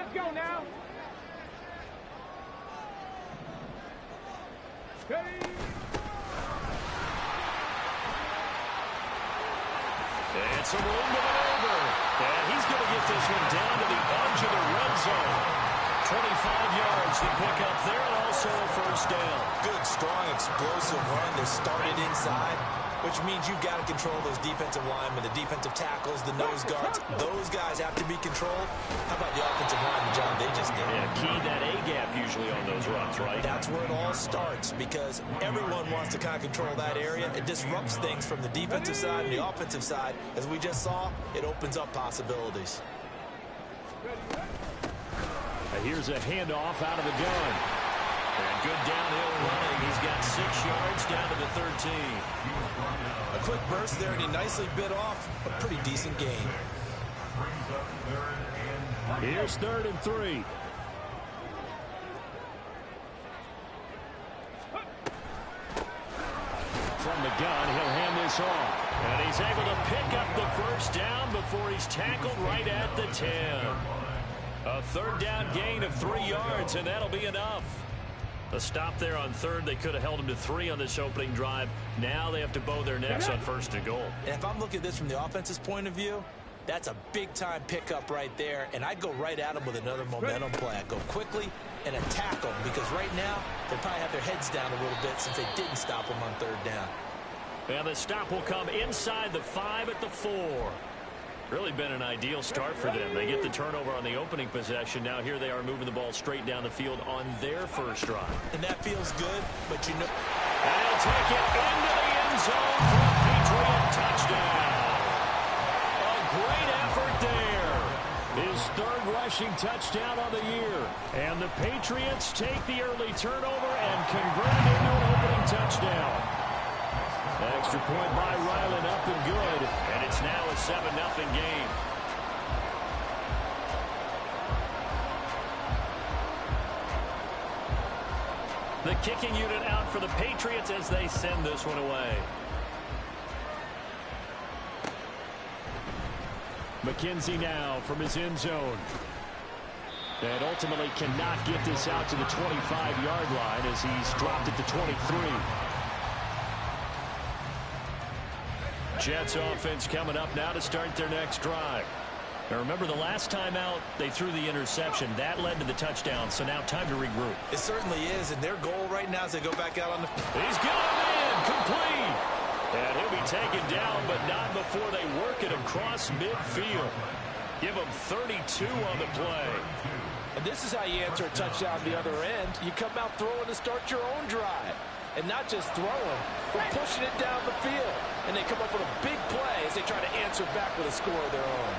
Let's go now. It's a room to maneuver. And he's going to get this one down to the edge of the red zone. 25 yards to pick up there, and also a first down. Good, strong, explosive run that started inside, which means you've got to control those defensive linemen, the defensive tackles, the nose guards. Those guys have to be controlled. How about the offensive line, the job they just did? Yeah, key that A-gap usually on those runs, right? That's where it all starts, because everyone wants to kind of control that area. It disrupts things from the defensive side and the offensive side. As we just saw, it opens up possibilities. Here's a handoff out of the gun. And good downhill running. He's got 6 yards down to the 13. A quick burst there, and he nicely bit off a pretty decent gain. Here's 3rd and 3. From the gun, he'll hand this off. And he's able to pick up the first down before he's tackled right at the 10. A 3rd down gain of 3 yards, and that'll be enough. A stop there on 3rd. They could have held him to 3 on this opening drive. Now they have to bow their necks on 1st and goal. And if I'm looking at this from the offense's point of view, that's a big-time pickup right there, and I'd go right at him with another momentum play. I'd go quickly and attack them, because right now they probably have their heads down a little bit since they didn't stop them on 3rd down. And the stop will come inside the 5 at the 4. Really been an ideal start for them. They get the turnover on the opening possession. Now here they are moving the ball straight down the field on their first drive. And that feels good, but you know... And he'll take it into the end zone for a Patriot touchdown. A great effort there. His 3rd rushing touchdown on the year. And the Patriots take the early turnover and convert it into an opening touchdown. Extra point by Ryland, up and good. And it's now a 7-0 game. The kicking unit out for the Patriots as they send this one away. McKenzie now from his end zone. And ultimately cannot get this out to the 25-yard line as he's dropped it to 23. Jets offense coming up now to start their next drive. Now remember, the last time out, they threw the interception. That led to the touchdown, so now time to regroup. It certainly is, and their goal right now is to go back out on the... He's got him in, complete. And he'll be taken down, but not before they work it across midfield. Give him 32 on the play. And this is how you answer a touchdown the other end. You come out throwing to start your own drive. And not just throwing, but pushing it down the field. And they come up with a big play as they try to answer back with a score of their own.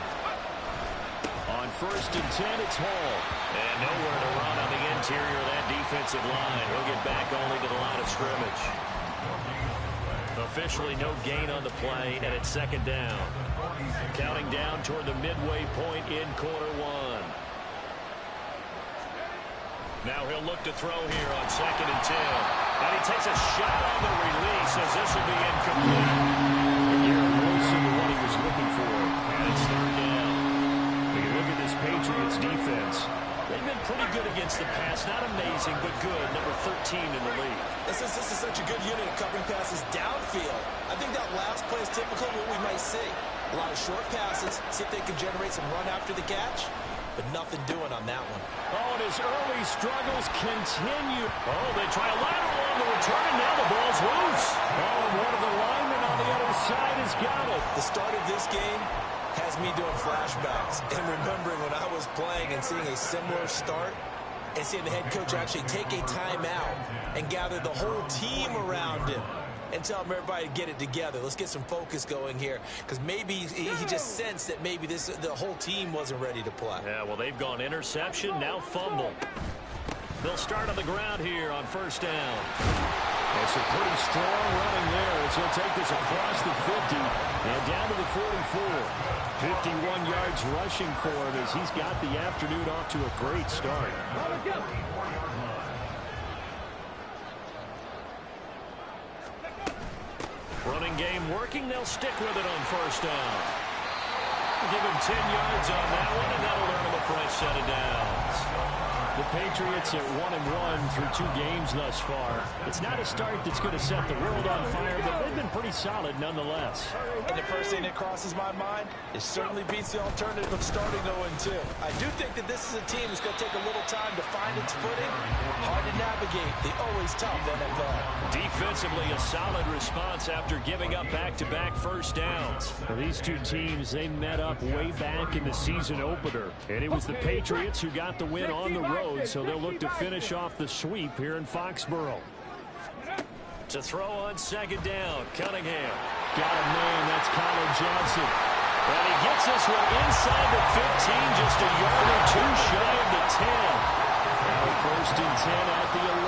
On 1st and 10, it's Hall. And nowhere to run on the interior of that defensive line. He'll get back only to the line of scrimmage. Officially no gain on the play, and it's 2nd down. Counting down toward the midway point in quarter 1. Now he'll look to throw here on 2nd and 10. And he takes a shot on the release as this will be incomplete. Garrett Wilson, the one he was looking for. And it's 3rd down. When you look at this Patriots defense, they've been pretty good against the pass. Not amazing, but good. Number 13 in the league. This is such a good unit of covering passes downfield. I think that last play is typical of what we might see. A lot of short passes. See if they can generate some run after the catch. But nothing doing on that one. Oh, and his early struggles continue. Oh, they try a lateral on the return, and now the ball's loose. Oh, and one of the linemen on the other side has got it. The start of this game has me doing flashbacks and remembering when I was playing and seeing a similar start and seeing the head coach actually take a timeout and gather the whole team around him and tell everybody to get it together. Let's get some focus going here, because maybe he just sensed that maybe the whole team wasn't ready to play. Yeah, well, they've gone interception, now fumble. They'll start on the ground here on 1st down. It's a pretty strong running there as he'll take this across the 50 and down to the 44. 51 yards rushing for him as he's got the afternoon off to a great start. Running game working. They'll stick with it on 1st down. Give him 10 yards on that one, and that'll earn him a fresh set of downs. The Patriots at 1-1 through 2 games thus far. It's not a start that's going to set the world on fire, but they've been pretty solid nonetheless. And the first thing that crosses my mind is certainly beats the alternative of starting 0-2. I do think that this is a team that's going to take a little time to find its footing. Hard to navigate the always tough NFL. Defensively, a solid response after giving up back-to-back first downs. Well, these two teams, they met up way back in the season opener. And it was the Patriots who got the win on the road, so they'll look to finish off the sweep here in Foxborough. To throw on second down, Cunningham. Got a man, that's Colin Johnson. And he gets this one inside the 15, just a yard or two shy of the 10. Now first and 10 at the 11.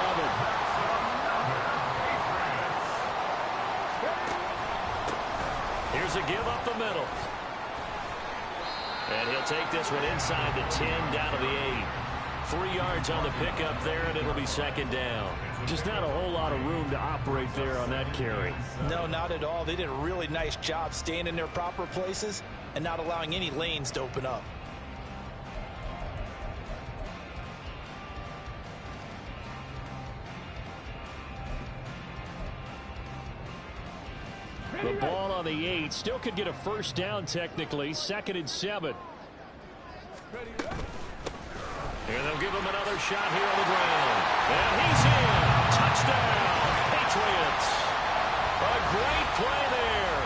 Here's a give up the middle. And he'll take this one inside the 10, down to the 8. 3 yards on the pickup there, and it'll be second down. Just not a whole lot of room to operate there on that carry. No, not at all. They did a really nice job staying in their proper places and not allowing any lanes to open up. The ball on the 8. Still could get a first down technically. 2nd and 7. And they'll give him another shot here on the ground. And he's in. Touchdown, Patriots. A great play there.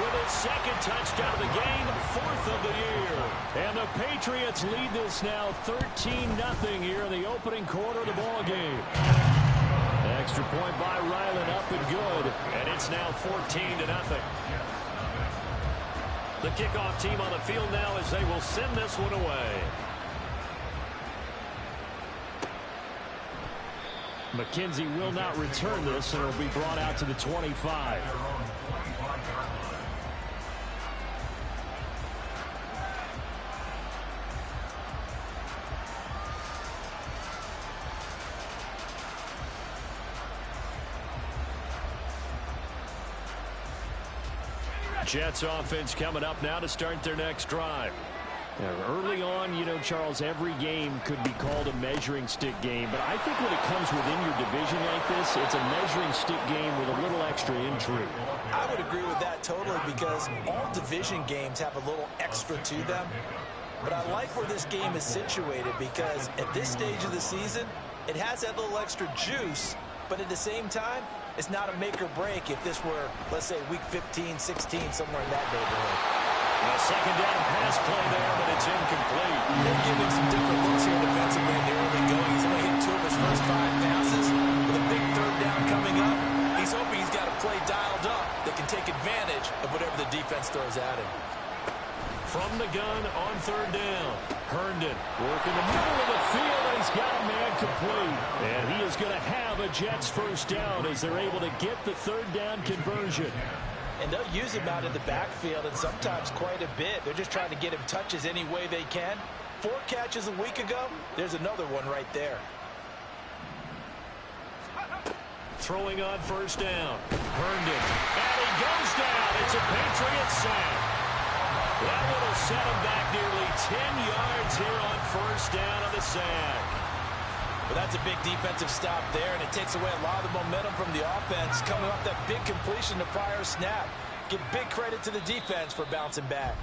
With his 2nd touchdown of the game, 4th of the year. And the Patriots lead this now 13-0 here in the opening quarter of the ball game. Extra point by Ryland, up and good. And it's now 14-0. The kickoff team on the field now as they will send this one away. McKenzie will not return this, and it'll be brought out to the 25. Jets offense coming up now to start their next drive. Early on, you know, Charles, every game could be called a measuring stick game, but I think when it comes within your division like this, it's a measuring stick game with a little extra intrigue. I would agree with that totally, because all division games have a little extra to them. But I like where this game is situated, because at this stage of the season, it has that little extra juice, but at the same time, it's not a make or break if this were, let's say, week 15, 16, somewhere in that neighborhood. A second down pass play there, but it's incomplete. They're giving some different looks here defensively in the early going. He's only hit 2 of his first 5 passes. With a big 3rd down coming up, he's hoping he's got a play dialed up that can take advantage of whatever the defense throws at him. From the gun on 3rd down, Herndon working the middle of the field, and he's got a man complete. And he is going to have a Jets first down as they're able to get the 3rd down conversion. And they'll use him out in the backfield, and sometimes quite a bit. They're just trying to get him touches any way they can. 4 catches a week ago. There's another one right there. Throwing on 1st down, Herndon. And he goes down. It's a Patriot sack. That one will set him back nearly 10 yards here on 1st down on the sack. But that's a big defensive stop there, and it takes away a lot of the momentum from the offense coming off that big completion the prior snap. Give big credit to the defense for bouncing back.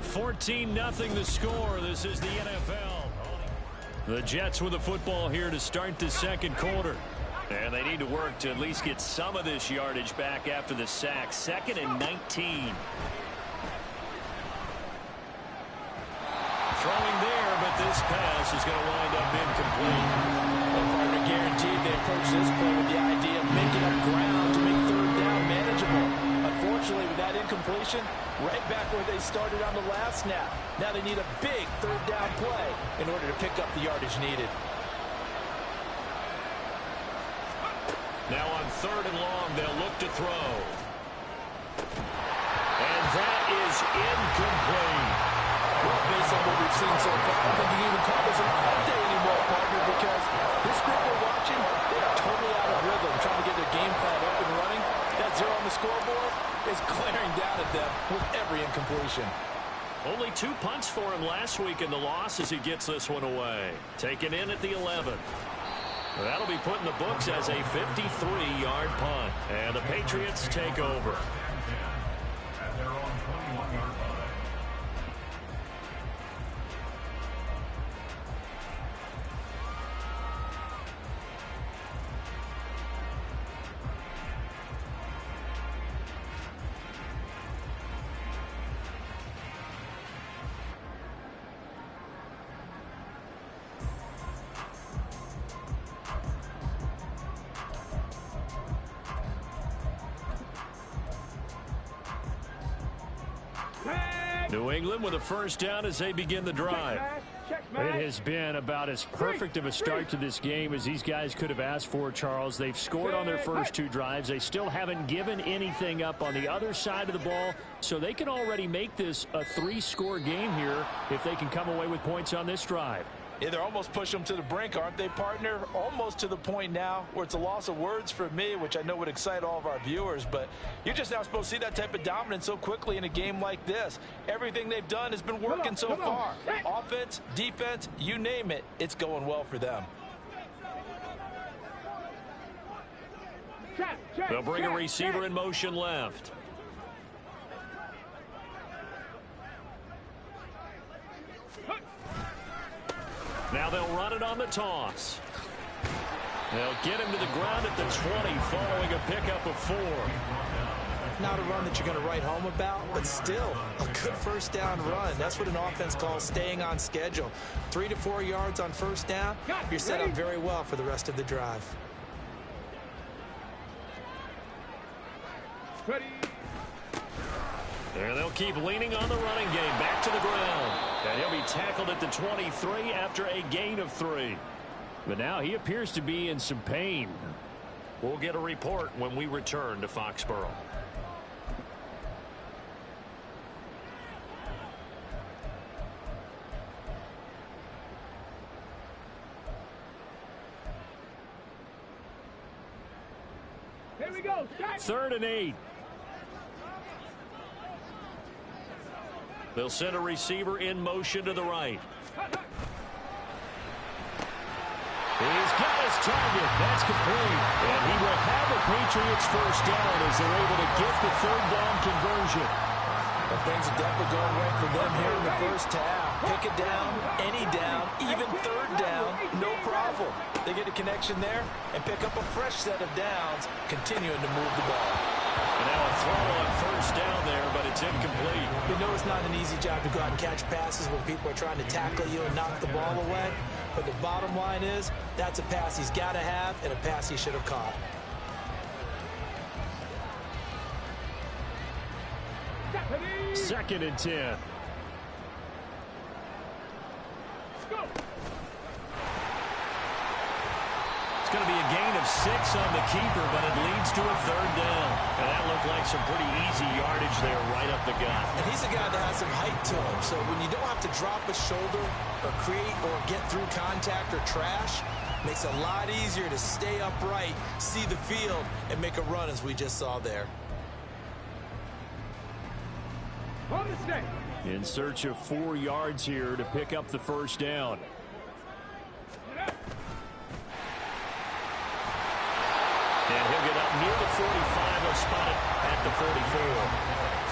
14-0 the score. This is the NFL. The Jets with the football here to start the 2nd quarter. And they need to work to at least get some of this yardage back after the sack. 2nd and 19. Throwing there, but this pass is going to wind up incomplete. And partner guaranteed they approach this play with the idea of making up ground to make 3rd down manageable. Unfortunately, with that incompletion, right back where they started on the last snap. Now they need a big 3rd down play in order to pick up the yardage needed. Now on 3rd and long, they'll look to throw. And that is incomplete. Well, based on what we've seen so far, I think you even call this an update anymore, partner, because this group we're watching, they are totally out of rhythm, trying to get their game plan up and running. That 0 on the scoreboard is glaring down at them with every incompletion. Only 2 punts for him last week in the loss as he gets this one away. Taken in at the 11. That'll be put in the books as a 53-yard punt. And the Patriots take over. New England with a first down as they begin the drive. It has been about as perfect of a start to this game as these guys could have asked for, Charles. They've scored on their first 2 drives. They still haven't given anything up on the other side of the ball, so they can already make this a 3-score game here if they can come away with points on this drive. Yeah, they're almost pushing them to the brink, aren't they, partner? Almost to the point now where it's a loss of words for me, which I know would excite all of our viewers, but you're just now supposed to see that type of dominance so quickly in a game like this. Everything they've done has been working so far. Offense, defense, you name it, it's going well for them. They'll bring a receiver in motion left. Now they'll run it on the toss. They'll get him to the ground at the 20 following a pickup of 4. Not a run that you're going to write home about, but still a good first down run. That's what an offense calls staying on schedule. 3 to 4 yards on first down. You're set up very well for the rest of the drive. There they'll keep leaning on the running game. Back to the ground. And he'll be tackled at the 23 after a gain of 3. But now he appears to be in some pain. We'll get a report when we return to Foxborough. Here we go. 3rd and 8. They'll send a receiver in motion to the right. He's got his target. That's complete. And he will have the Patriots first down as they're able to get the 3rd down conversion. Well, things are definitely going right for them here in the first half. Pick it down, any down, even 3rd down, no problem. They get a connection there and pick up a fresh set of downs, continuing to move the ball. And now a throw on first down there, but it's incomplete. You know it's not an easy job to go out and catch passes when people are trying to tackle you and knock the ball away. But the bottom line is, that's a pass he's got to have and a pass he should have caught. Second and 10. It's going to be a gain of 6 on the keeper, but it leads to a 3rd down. And that looked like some pretty easy yardage there right up the gut. And he's a guy that has some height to him. So when you don't have to drop a shoulder or create or get through contact or trash, makes it a lot easier to stay upright, see the field, and make a run as we just saw there. In search of 4 yards here to pick up the first down. And he'll get up near the 45. He'll spot it at the 44.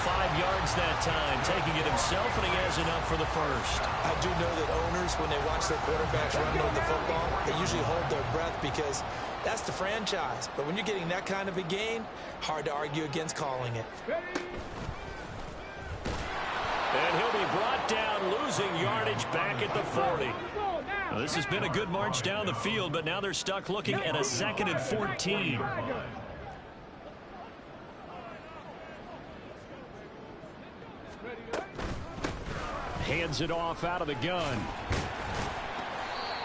5 yards that time, taking it himself, and he has enough for the first. I do know that owners, when they watch their quarterbacks run with the football, they usually hold their breath because that's the franchise. But when you're getting that kind of a gain, hard to argue against calling it. And he'll be brought down, losing yardage back at the 40. Now, this has been a good march down the field, but now they're stuck looking at a 2nd and 14. Hands it off out of the gun.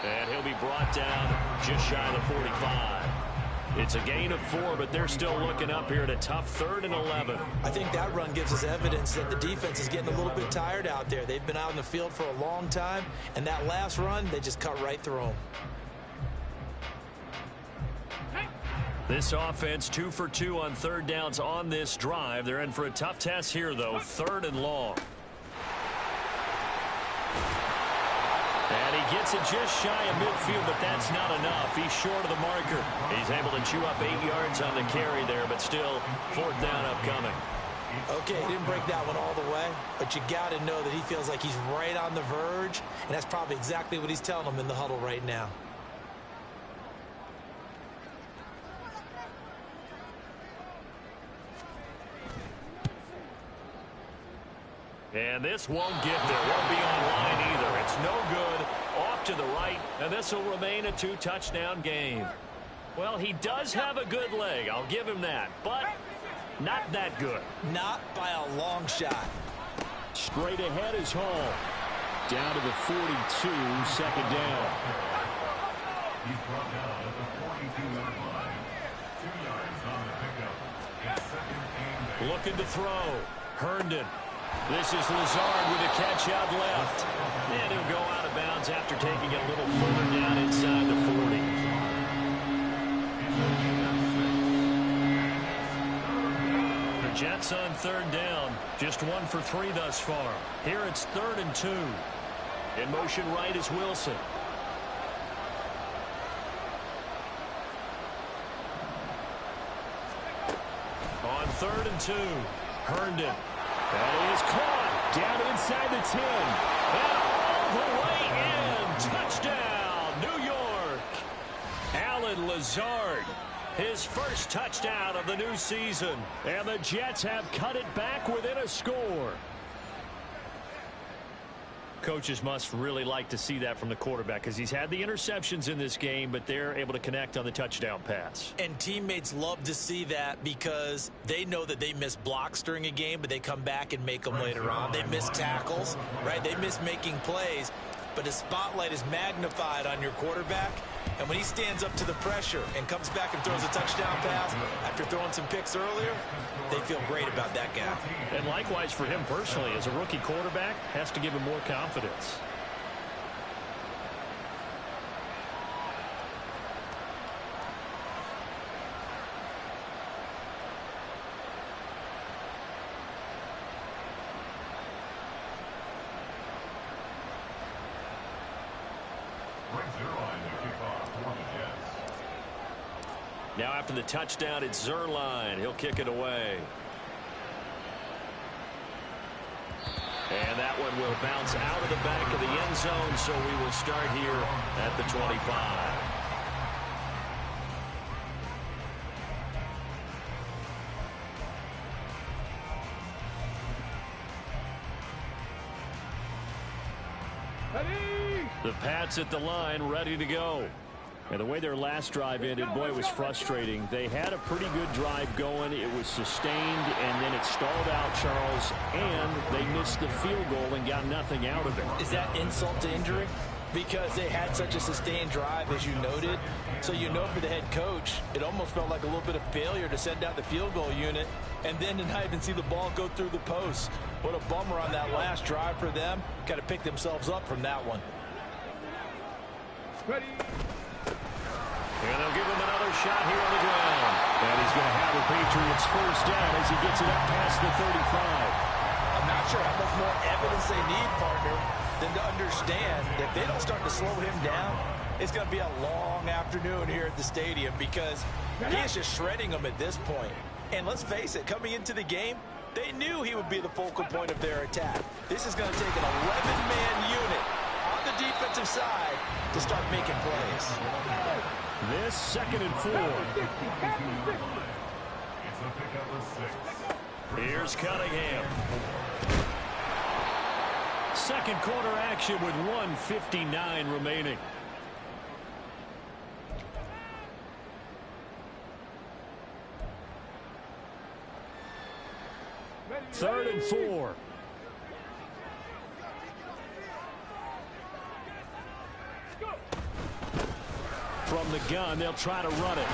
And he'll be brought down just shy of the 45. It's a gain of 4, but they're still looking up here at a tough 3rd and 11. I think that run gives us evidence that the defense is getting a little bit tired out there. They've been out in the field for a long time, and that last run, they just cut right through them. This offense 2 for 2 on 3rd downs on this drive. They're in for a tough test here, though. 3rd and long. he gets it just shy of midfield, but that's not enough. He's short of the marker. He's able to chew up 8 yards on the carry there, but still 4th down upcoming. Okay, he didn't break that one all the way, but you got to know that he feels like he's right on the verge, and that's probably exactly what he's telling them in the huddle right now. And this won't get there. Won't be online either. It's no good. Off to the right, and this will remain a 2-touchdown game. Well, he does have a good leg. I'll give him that, but not that good. Not by a long shot. Straight ahead is Hall. Down to the 42, 2nd down. He's brought down at the 42-yard line. 2 yards on the pickup. It's 2nd and 8. Looking to throw. Herndon. This is Lazard with a catch out left. And he'll go out of bounds after taking it a little further down inside the 40. The Jets on 3rd down. Just 1 for 3 thus far. Here it's 3rd and 2. In motion right is Wilson. On 3rd and 2. Herndon. That is caught down inside the 10. And all the way in. Touchdown, New York. Allen Lazard, his first touchdown of the new season. And the Jets have cut it back within a score. Coaches must really like to see that from the quarterback because he's had the interceptions in this game, but they're able to connect on the touchdown pass. And teammates love to see that because they know that they miss blocks during a game, but they come back and make them later on. They miss tackles, right? They miss making plays, but the spotlight is magnified on your quarterback. And when he stands up to the pressure and comes back and throws a touchdown pass after throwing some picks earlier, they feel great about that guy. And likewise for him personally, as a rookie quarterback, has to give him more confidence. Now after the touchdown, it's Zuerlein. He'll kick it away. And that one will bounce out of the back of the end zone, so we will start here at the 25. The Pats at the line, ready to go. And the way their last drive ended, boy, it was frustrating. They had a pretty good drive going. It was sustained, and then it stalled out, Charles, and they missed the field goal and got nothing out of it. Is that insult to injury? Because they had such a sustained drive, as you noted. So you know for the head coach, it almost felt like a little bit of failure to send out the field goal unit and then to not even see the ball go through the post. What a bummer on that last drive for them. Got to pick themselves up from that one. Ready. And they'll give him another shot here on the ground. And he's going to have the Patriots first down as he gets it up past the 35. I'm not sure how much more evidence they need, partner, than to understand that if they don't start to slow him down, it's going to be a long afternoon here at the stadium because he is just shredding them at this point. And let's face it, coming into the game, they knew he would be the focal point of their attack. This is going to take an 11-man unit on the defensive side to start making plays. This 2nd and 4. Here's Cunningham. Second quarter action with 1:59 remaining. Third and 4. From the gun, they'll try to run it.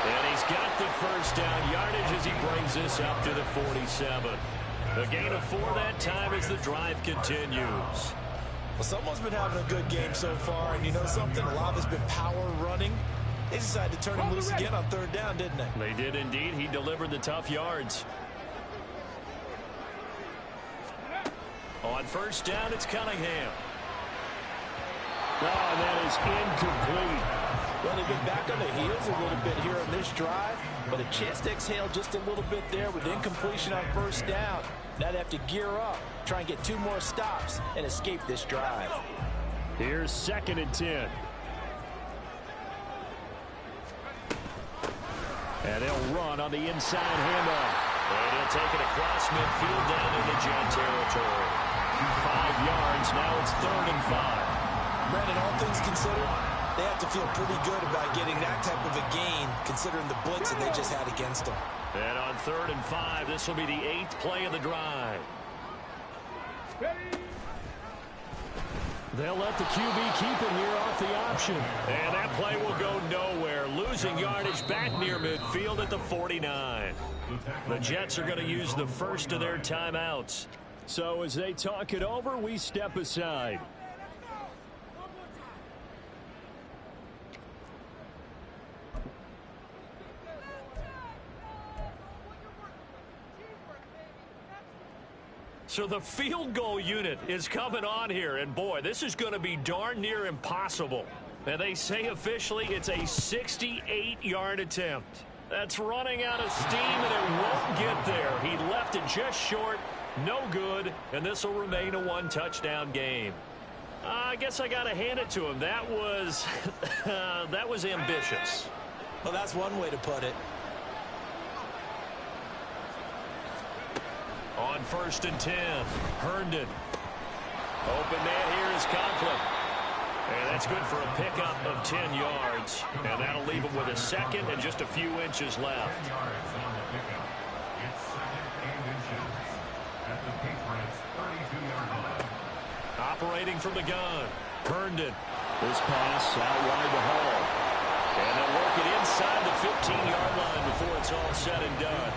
And he's got the first down yardage as he brings this up to the 47. A gain of 4 that time as the drive continues. Well, someone's been having a good game so far, and you know something? A lot of it's been power running. They decided to turn him loose again on 3rd down, didn't they? They did indeed. He delivered the tough yards. On first down, it's Cunningham. Oh, and that is incomplete. Well, they've been back on the heels a little bit here on this drive, but a chance to exhale just a little bit there with incompletion on first down. Now they have to gear up, try and get 2 more stops, and escape this drive. Here's 2nd and 10. And they'll run on the inside handoff. And he'll take it across midfield down into Jet territory. 5 yards, now it's 3rd and 5. Brandon, all things considered, they have to feel pretty good about getting that type of a gain, considering the blitz that they just had against them. And on 3rd and 5, this will be the 8th play of the drive. They'll let the QB keep it here off the option. And that play will go nowhere. Losing yardage back near midfield at the 49. The Jets are going to use the first of their timeouts. So as they talk it over, we step aside. So the field goal unit is coming on here, and boy, this is going to be darn near impossible. And they say officially it's a 68-yard attempt. That's running out of steam, and it won't get there. He left it just short, no good, and this will remain a 1-touchdown game. I guess I got to hand it to him. That was, that was ambitious. Well, that's one way to put it. On 1st and 10, Herndon. Open man here is Conklin. And that's good for a pickup of 10 yards. And that'll leave him with a 2nd and just a few inches left. 10 yards on the pickup. It's 2nd and inches at the Patriots' 32-yard line. Operating from the gun, Herndon. This pass out wide to Hall. And they'll work it inside the 15-yard line before it's all said and done.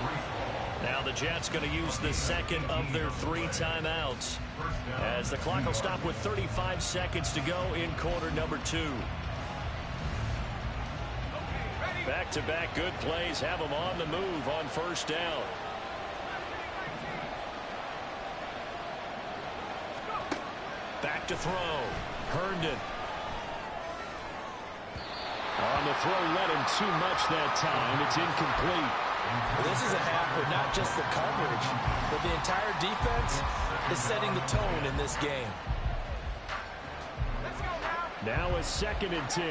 Now the Jets going to use the 2nd of their 3 timeouts as the clock will stop with 35 seconds to go in quarter number 2. Back-to-back good plays have them on the move on 1st down. Back to throw. Herndon. On the throw, let him too much that time. It's incomplete. Well, this is a half where not just the coverage, but the entire defense is setting the tone in this game. Now a 2nd and 10.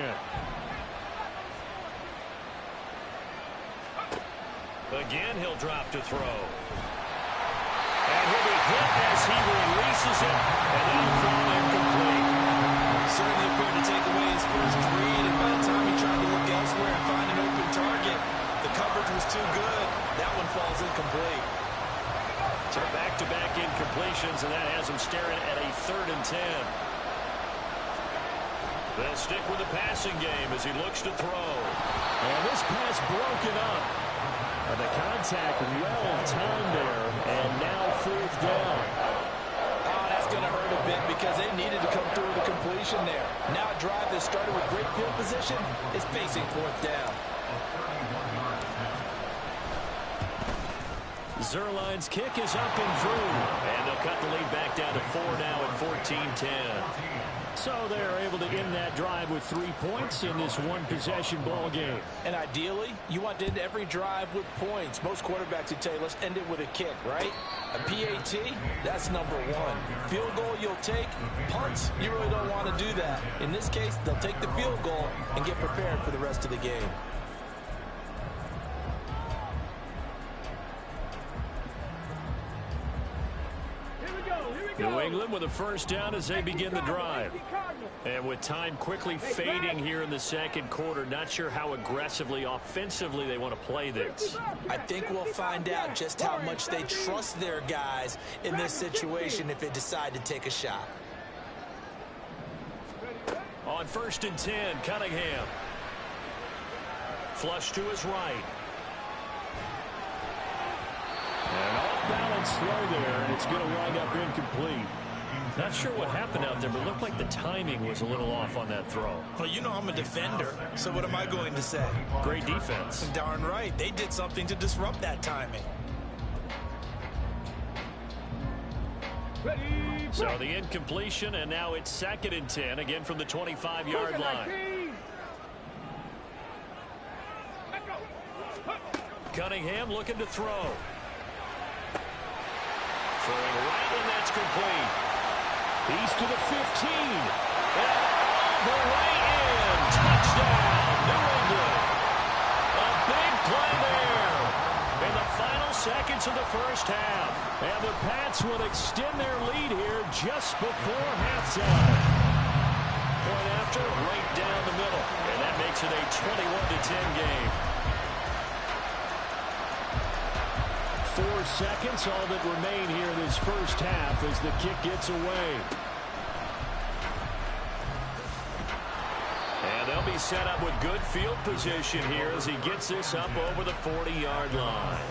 Again, he'll drop to throw. And he'll be hit as he releases it, and that'll fall incomplete. Certainly appeared to take away his first read, and by the time he tried to look elsewhere and find an open target, the coverage was too good. That one falls incomplete. So back-to-back incompletions, and that has him staring at a 3rd and 10. They'll stick with the passing game as he looks to throw. And this pass broken up. And the contact well timed there, and now 4th down. Oh, that's going to hurt a bit because they needed to come through with a completion there. Now a drive that started with great field position is facing 4th down. Zuerlein's kick is up and through. And they'll cut the lead back down to 4 now at 14-10. So they're able to end that drive with 3 points in this one-possession ball game. And ideally, you want to end every drive with points. Most quarterbacks would tell you, let's end it with a kick, right? A PAT, that's number 1. Field goal you'll take. Punts, you really don't want to do that. In this case, they'll take the field goal and get prepared for the rest of the game. New England with a 1st down as they begin the drive. And with time quickly fading here in the 2nd quarter, not sure how aggressively, offensively they want to play this. I think we'll find out just how much they trust their guys in this situation if they decide to take a shot. On 1st and 10, Cunningham. Flush to his right. And off-balance throw there, and it's going to wind up incomplete. Not sure what happened out there, but it looked like the timing was a little off on that throw. Well, you know I'm a defender, so what am I going to say? Great defense. Darn right. They did something to disrupt that timing. Ready, So the incompletion, and now it's 2nd and 10, again from the 25-yard line. Cunningham looking to throw. Throwing right, and that's complete. He's to the 15. And all the way in. Touchdown, New England. A big play there in the final seconds of the first half. And the Pats will extend their lead here just before halftime. Point after, right down the middle. And that makes it a 21-10 game. 4 seconds, all that remain here in this first half as the kick gets away. And they'll be set up with good field position here as he gets this up over the 40-yard line.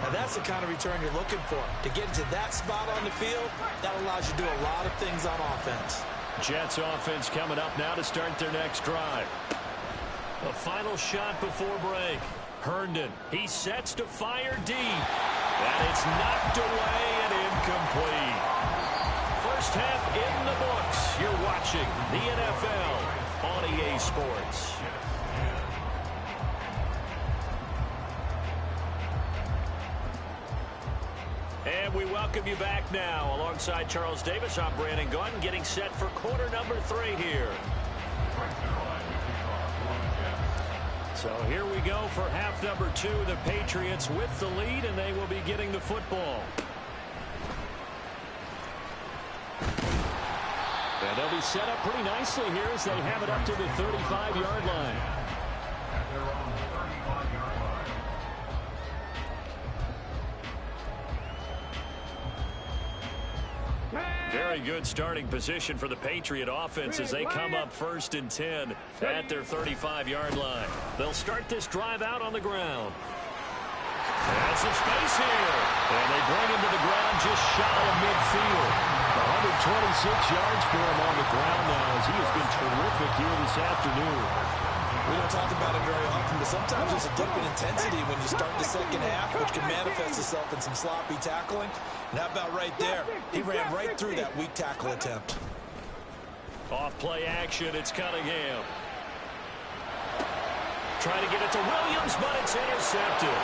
Now that's the kind of return you're looking for. To get into that spot on the field, that allows you to do a lot of things on offense. Jets offense coming up now to start their next drive. A final shot before break. Herndon, he sets to fire deep. And it's knocked away and incomplete. First half in the books. You're watching the NFL on EA Sports. And we welcome you back now. Alongside Charles Davis, I'm Brandon Gaudin, getting set for quarter number 3 here. So here we go for half number 2. The Patriots with the lead, and they will be getting the football. And they'll be set up pretty nicely here as they have it up to the 35-yard line. At their own 35-yard line. Very good starting position for the Patriot offense as they come up 1st and 10 at their 35-yard line. They'll start this drive out on the ground. That's some space here. And they bring him to the ground just shy of midfield. 126 yards for him on the ground now as he has been terrific here this afternoon. We don't talk about it very often, but sometimes there's a dip in intensity when you start the second half, which can manifest itself in some sloppy tackling. And how about right there? He ran right through that weak tackle attempt. Off play action, it's Cunningham. Trying to get it to Williams, but it's intercepted.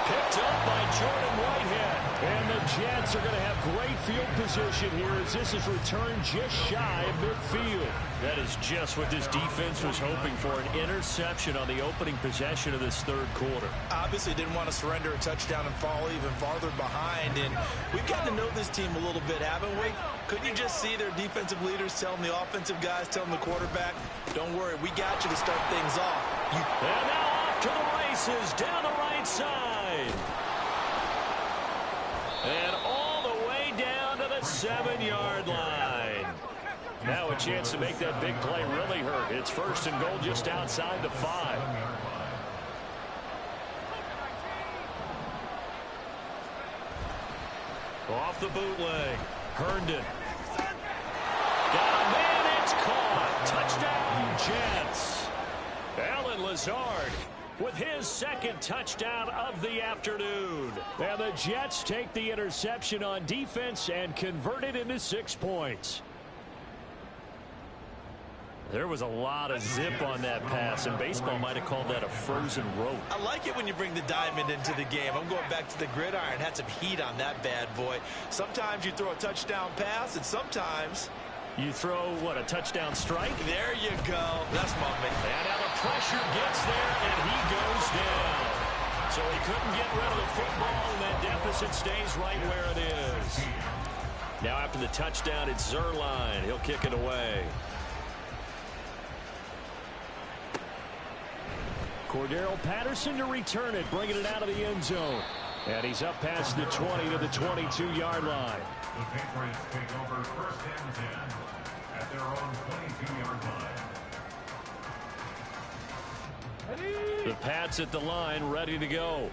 Picked up by Jordan Whitehead. And the Jets are going to have great field position here as this is returned just shy of midfield. That is just what this defense was hoping for, an interception on the opening possession of this third quarter. Obviously didn't want to surrender a touchdown and fall even farther behind. And we've gotten to know this team a little bit, haven't we? Couldn't you just see their defensive leaders telling the offensive guys, telling the quarterback, don't worry, we got you to start things off. And now off to the races down the right side. And all the way down to the 7-yard line. Now a chance to make that big play really hurt. It's 1st and goal just outside the 5. Off the bootleg. Herndon. Got a man, it's caught. Touchdown, Jets. Allen Lazard with his 2nd touchdown of the afternoon. And the Jets take the interception on defense and convert it into 6 points. There was a lot of zip on that pass, and baseball might have called that a frozen rope. I like it when you bring the diamond into the game. I'm going back to the gridiron. Had some heat on that bad boy. Sometimes you throw a touchdown pass, and sometimes you throw, what, a touchdown strike? There you go. That's my man. And now the pressure gets there, and he goes down. So he couldn't get rid of the football, and that deficit stays right where it is. Now after the touchdown, it's Zuerlein. He'll kick it away. Cordero Patterson to return it, bringing it out of the end zone. And he's up past the 20 to the 22-yard line. The Patriots take over 1st and 10 at their own 22-yard line. The Pats at the line, ready to go.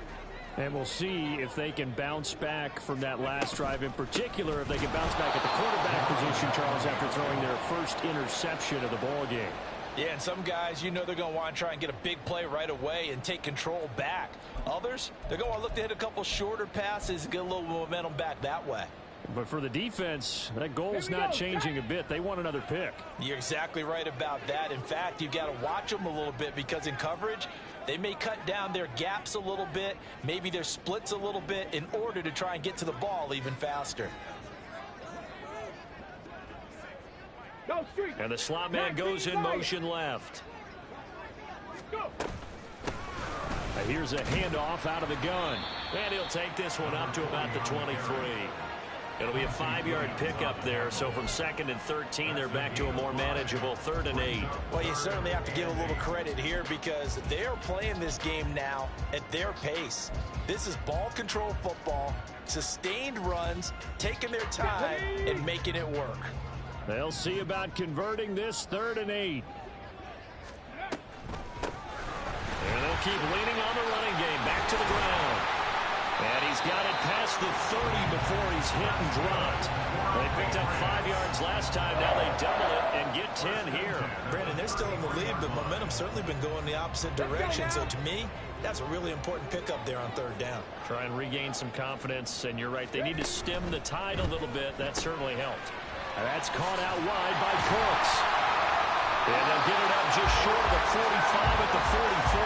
And we'll see if they can bounce back from that last drive, in particular if they can bounce back at the quarterback position, Charles, after throwing their first interception of the ballgame. Yeah, and some guys, you know they're going to want to try and get a big play right away and take control back. Others, they're going to look to hit a couple shorter passes and get a little momentum back that way. But for the defense, that goal's not changing a bit. They want another pick. You're exactly right about that. In fact, you've got to watch them a little bit because in coverage, they may cut down their gaps a little bit, maybe their splits a little bit in order to try and get to the ball even faster. And the slot man goes in motion left. Here's a handoff out of the gun. And he'll take this one up to about the 23. It'll be a 5-yard pickup there. So from 2nd and 13, they're back to a more manageable 3rd and 8. Well, you certainly have to give a little credit here because they're playing this game now at their pace. This is ball control football, sustained runs, taking their time, and making it work. They'll see about converting this 3rd and 8. And they'll keep leaning on the running game. Back to the ground. And he's got it past the 30 before he's hit and dropped. They picked up 5 yards last time. Now they double it and get 10 here. Brandon, they're still in the lead, but momentum's certainly been going the opposite direction. So to me, that's a really important pickup there on 3rd down. Try and regain some confidence. And you're right, they need to stem the tide a little bit. That certainly helped. And that's caught out wide by Cooks. And they'll get it up just short of the 45 at the 44.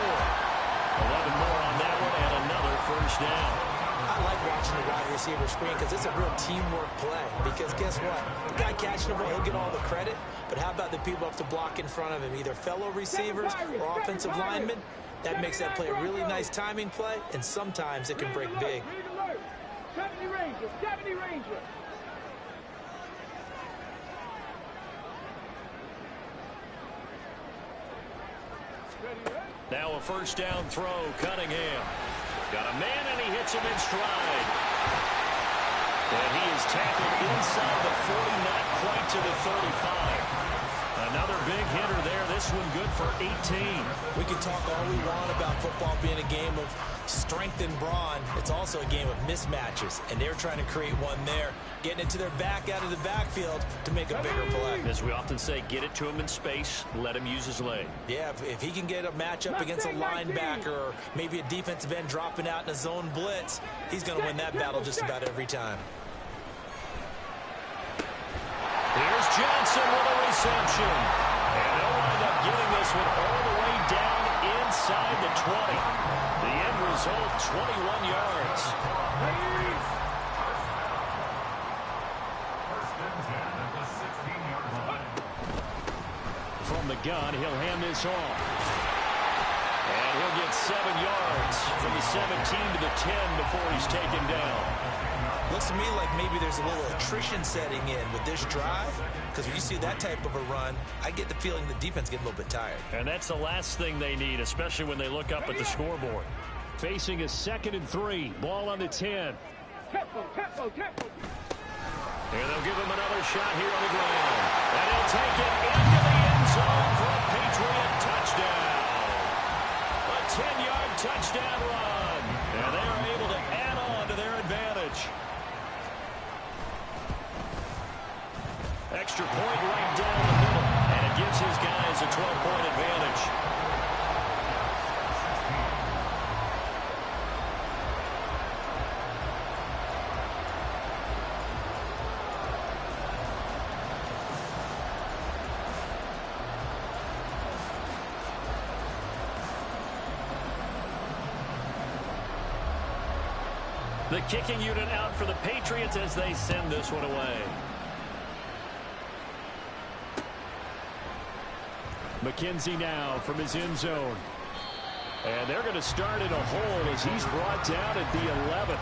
11 more on that one and another 1st down. I like watching the wide receiver screen because it's a real teamwork play. Because guess what? The guy catching the ball, he'll get all the credit. But how about the people up to block in front of him, either fellow receivers or offensive linemen? That makes that play a really nice timing play, and sometimes it can break big. 70 Ranger, 70 Ranger. Now a 1st down throw, Cunningham. Got a man, and he hits him in stride. And he is tackled inside the 40, not quite to the 35. Another big hitter there. This one good for 18. We can talk all we want about football being a game of strength and brawn. It's also a game of mismatches, and they're trying to create one there, getting it to their back out of the backfield to make a bigger play. As we often say, get it to him in space, let him use his leg. Yeah, if he can get a matchup against a linebacker or maybe a defensive end dropping out in a zone blitz, he's going to win that battle just about every time. Here's Johnson with a reception. And they'll wind up getting this one all the way down inside the 20. The end result, 21 yards. From the gun, he'll hand this off. And he'll get 7 yards from the 17 to the 10 before he's taken down. Looks to me like maybe there's a little attrition setting in with this drive, because when you see that type of a run, I get the feeling the defense gets a little bit tired. And that's the last thing they need, especially when they look up at the scoreboard. Facing a 2nd and 3, ball on the 10. Tempo, tempo, tempo. And they'll give him another shot here on the ground. And he'll take it into the end zone for a Patriot touchdown. A 10-yard touchdown run. And they are able to add on to their advantage. Extra point right down the middle. And it gives his guys a 12-point advantage. The kicking unit out for the Patriots as they send this one away. McKenzie now from his end zone. And they're going to start in a hole as he's brought down at the 11.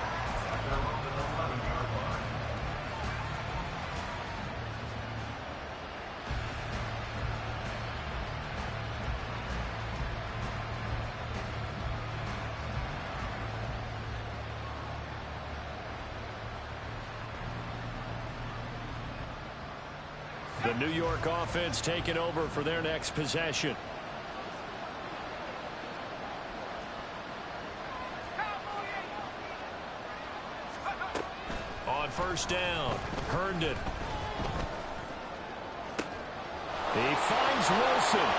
The New York offense taking over for their next possession. On 1st down, Herndon. He finds Wilson.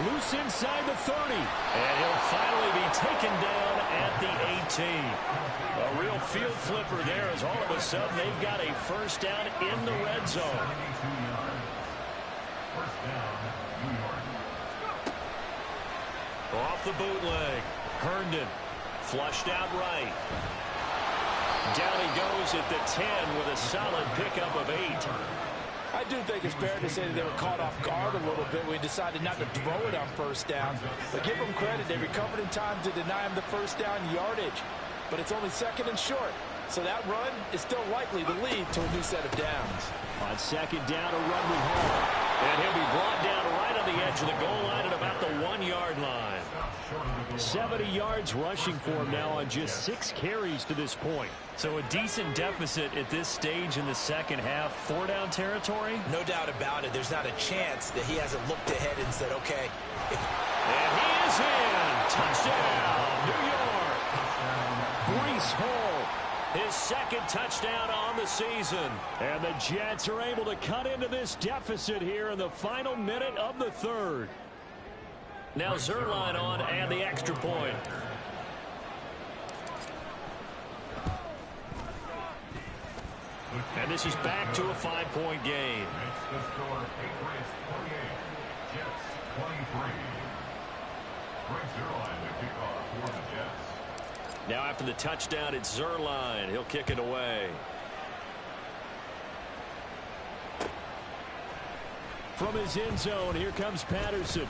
Loose inside the 30. And he'll finally be taken down at the 18. A real field flipper there as all of a sudden they've got a first down in the red zone. 72 yards. First down, New York. Off the bootleg. Herndon flushed out right. Down he goes at the 10 with a solid pickup of 8. I do think it's fair to say that they were caught off guard a little bit. We decided not to throw it on first down. But give them credit. They recovered in time to deny him the first down yardage. But it's only second and short. So that run is still likely to lead to a new set of downs. On second down, a run with Hall. And he'll be brought down right on the edge of the goal line at about the 1-yard line. 70 yards rushing for him now on just 6 carries to this point. So a decent deficit at this stage in the second half. 4-down territory? No doubt about it. There's not a chance that he hasn't looked ahead and said, okay. And he is in. Touchdown, New York. Breece Hall, his second touchdown on the season. And the Jets are able to cut into this deficit here in the final minute of the third. Now Zuerlein on and the extra point. And this is back to a 5-point game. Makes the score Patriots 28, Jets 23. Greg Zuerlein to kick off for the Jets. Now after the touchdown, it's Zuerlein. He'll kick it away. From his end zone, here comes Patterson.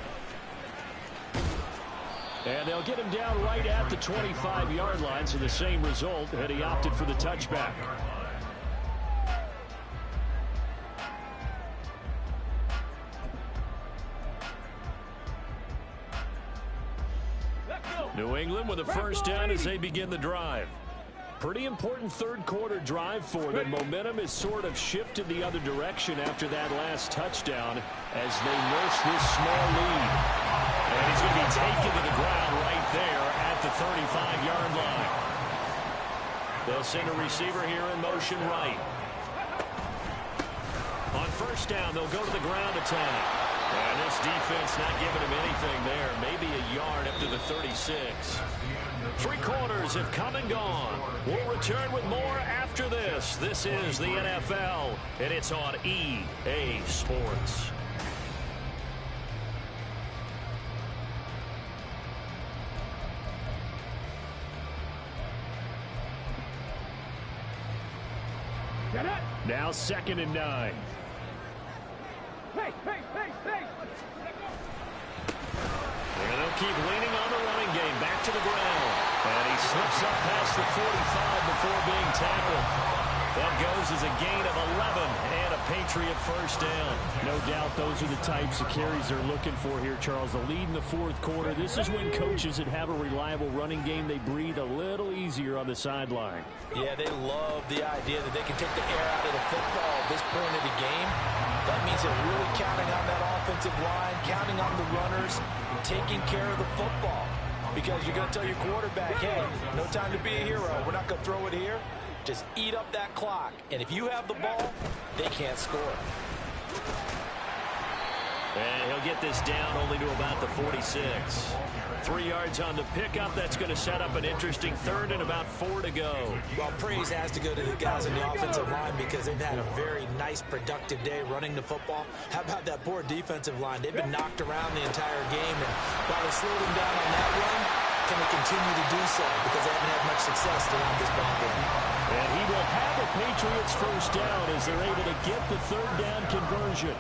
And they'll get him down right at the 25-yard line, so the same result, and he opted for the touchback. New England with a first down as they begin the drive. Pretty important third quarter drive for them. Momentum has sort of shifted the other direction after that last touchdown as they nurse this small lead. And he's going to be taken to the ground right there at the 35-yard line. They'll send a receiver here in motion right. On first down, they'll go to the ground attack. And this defense not giving him anything there. Maybe a yard up to the 36. 3 quarters have come and gone. We'll return with more after this. This is the NFL, and it's on EA Sports. Now 2nd and 9. Hey, hey, hey, hey! And they'll keep leaning on the running game. Back to the ground. And he slips up past the 45 before being tackled. That goes as a gain of 11 and a Patriot first down. No doubt those are the types of carries they're looking for here, Charles. The lead in the fourth quarter. This is when coaches that have a reliable running game, they breathe a little easier on the sideline. Yeah, they love the idea that they can take the air out of the football at this point of the game. That means they're really counting on that offensive line, counting on the runners, taking care of the football. Because you're going to tell your quarterback, hey, no time to be a hero. We're not going to throw it here. Just eat up that clock. And if you have the ball, they can't score. And he'll get this down only to about the 46. 3 yards on the pickup. That's going to set up an interesting third and about 4 to go. Well, praise has to go to the guys on the offensive line because they've had a very nice, productive day running the football. How about that poor defensive line? They've been knocked around the entire game, and while they slowed them down on that run, can they continue to do so because they haven't had much success throughout this ball game. And he will have the Patriots first down as they're able to get the third down conversion.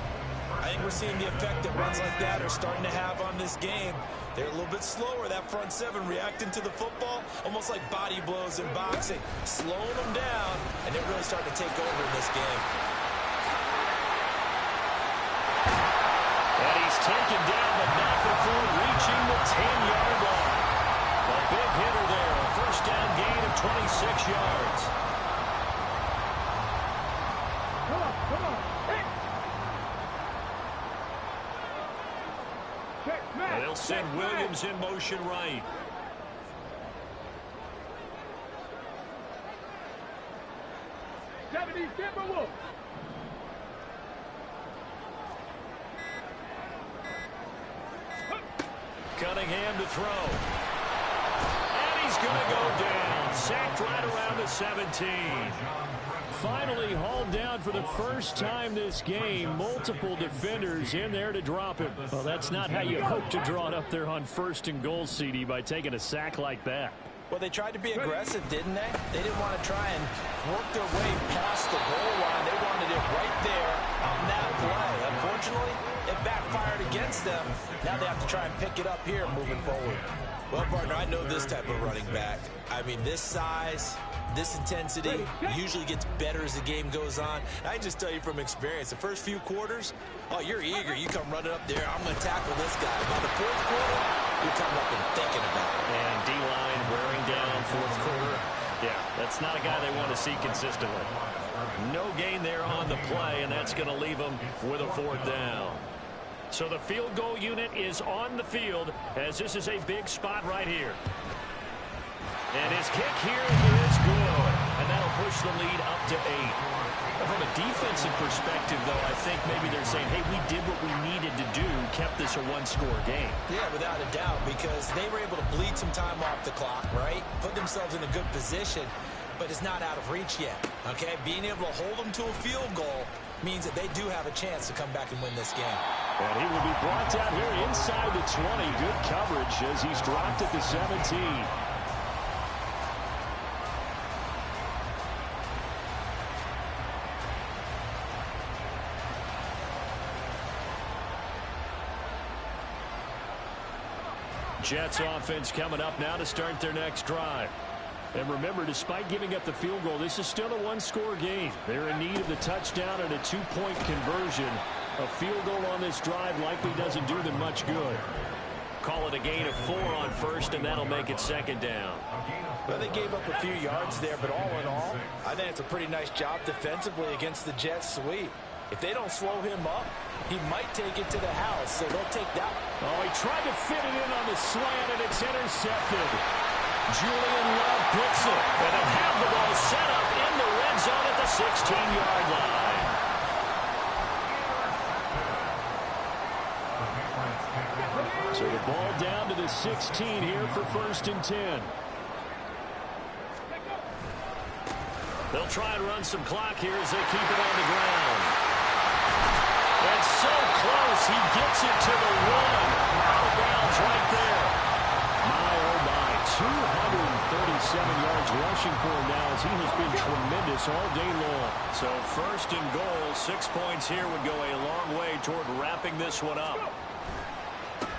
I think we're seeing the effect that runs like that are starting to have on this game. They're a little bit slower, that front seven, reacting to the football, almost like body blows in boxing, slowing them down, and they're really starting to take over in this game. And he's taken down, but not before reaching the 10-yard line. A big hitter there, a first down gain of 26 yards. Come on, come on. Hey! Check, man. And they'll send Williams in motion right. '70s Timberwolves. Cunningham to throw. is going to go down. Sacked right around the 17. Finally hauled down for the first time this game. Multiple defenders in there to drop him. Well, that's not how you hope to draw it up there on 1st and goal, CD, by taking a sack like that. Well, they tried to be aggressive, didn't they? They didn't want to try and work their way past the goal line. They wanted it right there on that play. Unfortunately, it backfired against them. Now they have to try and pick it up here moving forward. Well, partner, I know this type of running back. I mean, this size, this intensity usually gets better as the game goes on. I can just tell you from experience, the first few quarters, oh, you're eager. You come running up there, I'm going to tackle this guy. By the 4th quarter, you're coming up and thinking about it. And D-line wearing down 4th quarter. Yeah, that's not a guy they want to see consistently. No gain there on the play, and that's going to leave them with a 4th down. So the field goal unit is on the field as this is a big spot right here. And his kick here is good. And that'll push the lead up to 8. From a defensive perspective, though, I think maybe they're saying, hey, we did what we needed to do, kept this a 1-score game. Yeah, without a doubt, because they were able to bleed some time off the clock, right? Put themselves in a good position, but it's not out of reach yet, okay? Being able to hold them to a field goal means that they do have a chance to come back and win this game. And he will be brought down here inside the 20. Good coverage as he's dropped at the 17. Jets offense coming up now to start their next drive. And remember, despite giving up the field goal, this is still a 1-score game. They're in need of the touchdown and a 2-point conversion. A field goal on this drive likely doesn't do them much good. Call it a gain of 4 on 1st, and that'll make it 2nd down. Well, they gave up a few yards there, but all in all, I think it's a pretty nice job defensively against the Jets sweep. If they don't slow him up, he might take it to the house, so they'll take that. Oh, he tried to fit it in on the slant, and it's intercepted. Julian Love picks it, and they have the ball set up in the red zone at the 16-yard line. So the ball down to the 16 here for 1st and 10. They'll try and run some clock here as they keep it on the ground. And so close, he gets it to the 1. Out of bounds right there. My, oh my, 237 yards rushing for him now as he has been tremendous all day long. So 1st and goal, 6 points here would go a long way toward wrapping this one up.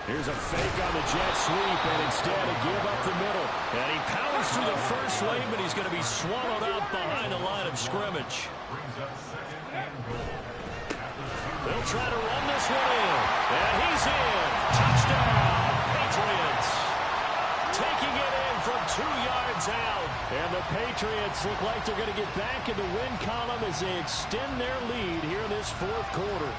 Here's a fake on the jet sweep, and instead a give up the middle. And he powers through the first lane, but he's going to be swallowed up behind the line of scrimmage. They'll try to run this one in. And he's in. Touchdown, Patriots. Taking it in from 2 yards out. And the Patriots look like they're going to get back in the win column as they extend their lead here in this 4th quarter.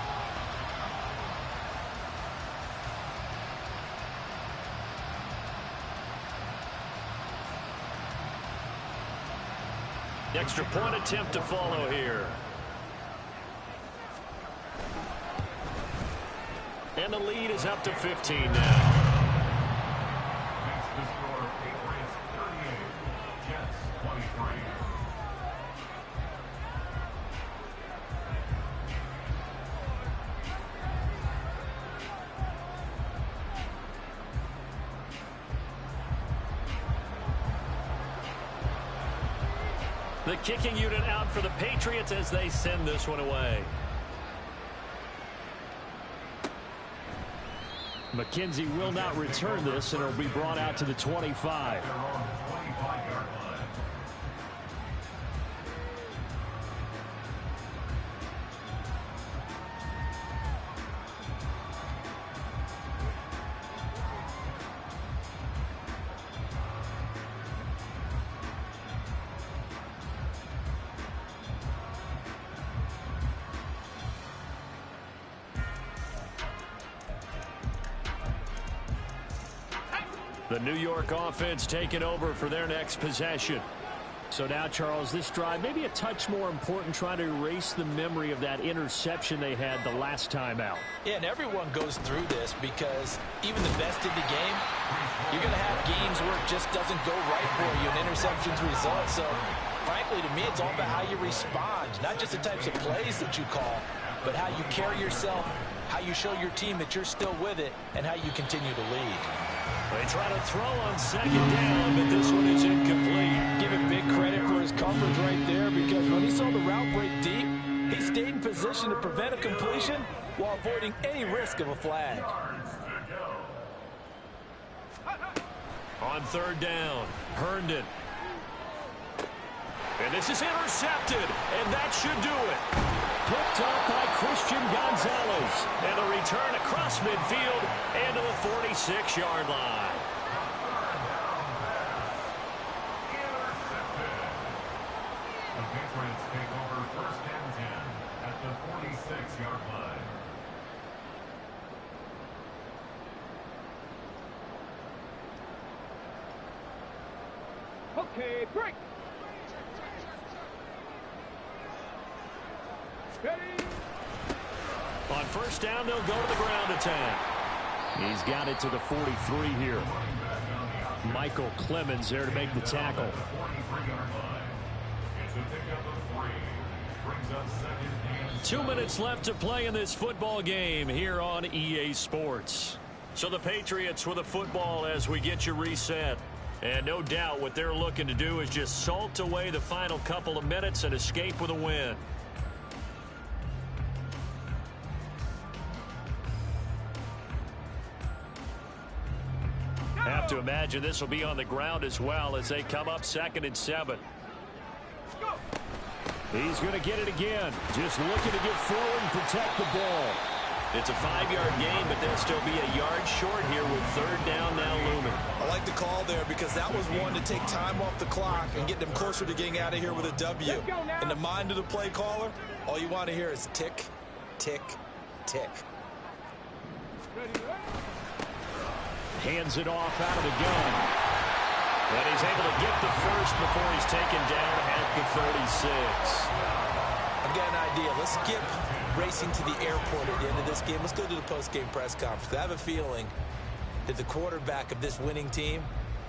Extra point attempt to follow here. And the lead is up to 15 now. Makes the score Patriots 38, Jets 23. The kicking unit out for the Patriots as they send this one away. McKenzie will not return this, and it'll be brought out to the 25. They're on the 25-yard line. The New York offense taking over for their next possession. So now, Charles, this drive maybe a touch more important, trying to erase the memory of that interception they had the last time out. Yeah, and everyone goes through this because even the best in the game, you're going to have games where it just doesn't go right for you, and interceptions result. So, frankly, to me, it's all about how you respond, not just the types of plays that you call, but how you carry yourself, how you show your team that you're still with it, and how you continue to lead. They try to throw on second down, but this one is incomplete. Give him big credit for his coverage right there, because when he saw the route break deep, he stayed in position to prevent a completion while avoiding any risk of a flag. On third down, Herndon. And this is intercepted, and that should do it. Picked up by Christian Gonzalez. And a return across midfield and to the 46-yard line. The Patriots take over first and 10 at the 46-yard line. Okay, break. Ready. On first down, they'll go to the ground attack. He's got it to the 43 here. Michael Clemens there to make the tackle. 43-yard line. It's a pickup of 3. Brings up second and 2 minutes left to play in this football game here on EA Sports. So the Patriots with a football as we get you reset. And no doubt what they're looking to do is just salt away the final couple of minutes and escape with a win. Have to imagine this will be on the ground as well as they come up 2nd and 7. He's going to get it again. Just looking to get forward and protect the ball. It's a 5-yard gain, but they'll still be a yard short here with third down now looming. I like the call there because that was one to take time off the clock and get them closer to getting out of here with a W. In the mind of the play caller, all you want to hear is tick, tick, tick. Hands it off out of the gun. And he's able to get the first before he's taken down at the 36. I've got an idea. Let's skip racing to the airport at the end of this game. Let's go to the post-game press conference. I have a feeling that the quarterback of this winning team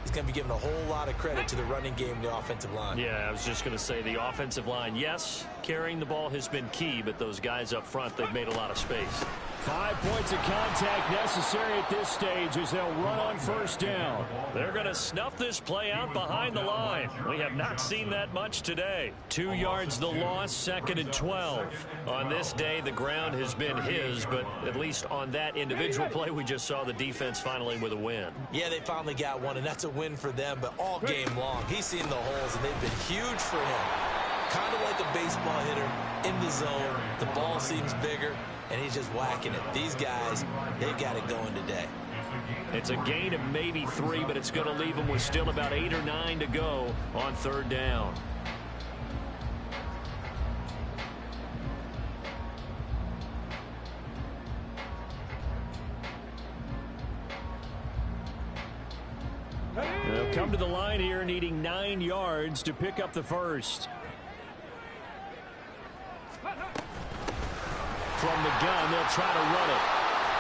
is going to be given a whole lot of credit to the running game and the offensive line. Yeah, I was just going to say the offensive line, yes, carrying the ball has been key, but those guys up front, they've made a lot of space. 5 points of contact necessary at this stage as they'll run on first down. They're going to snuff this play out behind the line. We have not seen that much today. 2 yards the loss, 2nd and 12. On this day, the ground has been his, but at least on that individual play, we just saw the defense finally with a win. Yeah, they finally got one, and that's a win for them, but all game long, he's seen the holes, and they've been huge for him. Kind of like a baseball hitter in the zone. The ball seems bigger, and he's just whacking it. These guys, they've got it going today. It's a gain of maybe 3, but it's going to leave them with still about 8 or 9 to go on third down. They'll come to the line here needing 9 yards to pick up the first. From the gun, they'll try to run it.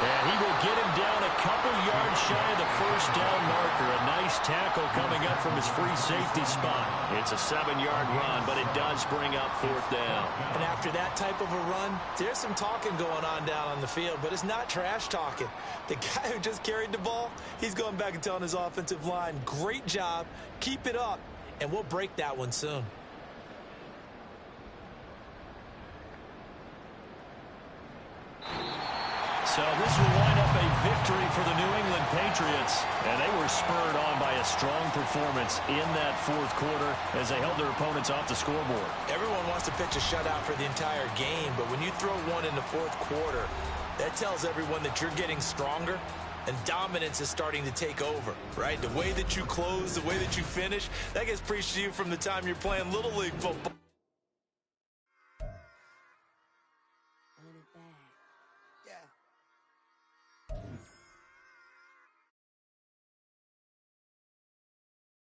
And he will get him down a couple yards shy of the first down marker. A nice tackle coming up from his free safety spot. It's a 7-yard run, but it does bring up fourth down. And after that type of a run, there's some talking going on down on the field, but it's not trash talking. The guy who just carried the ball, he's going back and telling his offensive line, great job, keep it up, and we'll break that one soon. So this will wind up a victory for the New England Patriots. And they were spurred on by a strong performance in that fourth quarter as they held their opponents off the scoreboard. Everyone wants to pitch a shutout for the entire game, but when you throw one in the fourth quarter, that tells everyone that you're getting stronger and dominance is starting to take over, right? The way that you close, the way that you finish, that gets preached to you from the time you're playing Little League football.